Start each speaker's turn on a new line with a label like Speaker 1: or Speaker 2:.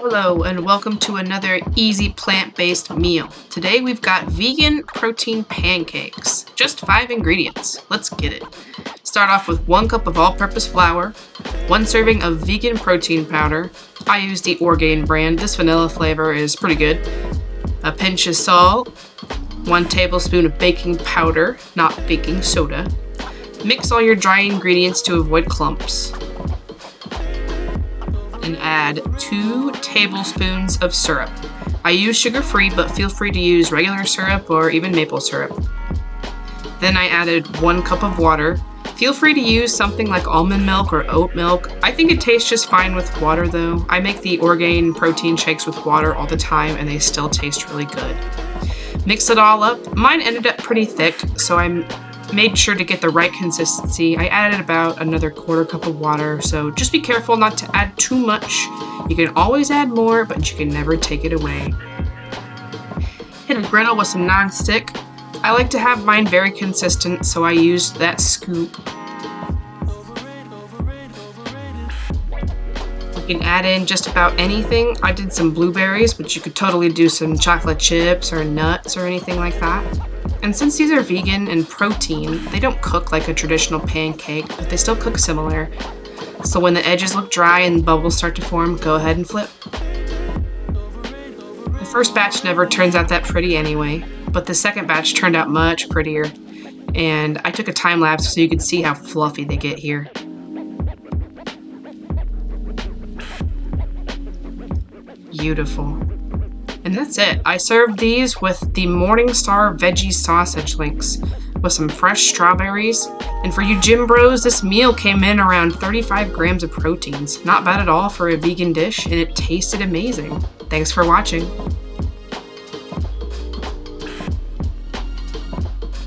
Speaker 1: Hello and welcome to another easy plant-based meal. Today we've got vegan protein pancakes. Just 5 ingredients. Let's get it. Start off with 1 cup of all-purpose flour, 1 serving of vegan protein powder. I use the Orgain brand. This vanilla flavor is pretty good. A pinch of salt, 1 tablespoon of baking powder, not baking soda. Mix all your dry ingredients to avoid clumps. And add 2 tablespoons of syrup. I use sugar-free, but feel free to use regular syrup or even maple syrup. Then I added 1 cup of water. Feel free to use something like almond milk or oat milk. I think it tastes just fine with water though. I make the Orgain protein shakes with water all the time and they still taste really good. Mix it all up. Mine ended up pretty thick, so I made sure to get the right consistency. I added about another 1/4 cup of water, so just be careful not to add too much. You can always add more, but you can never take it away. Hit a griddle with some non-stick. I like to have mine very consistent, so I used that scoop. You can add in just about anything. I did some blueberries, but you could totally do some chocolate chips or nuts or anything like that. And since these are vegan and protein, they don't cook like a traditional pancake, but they still cook similar. So when the edges look dry and bubbles start to form, go ahead and flip. The first batch never turns out that pretty anyway, but the second batch turned out much prettier. And I took a time lapse so you could see how fluffy they get here. Beautiful. And that's it. I served these with the Morningstar veggie sausage links with some fresh strawberries. And for you gym bros, this meal came in around 35 grams of proteins. Not bad at all for a vegan dish, and it tasted amazing. Thanks for watching.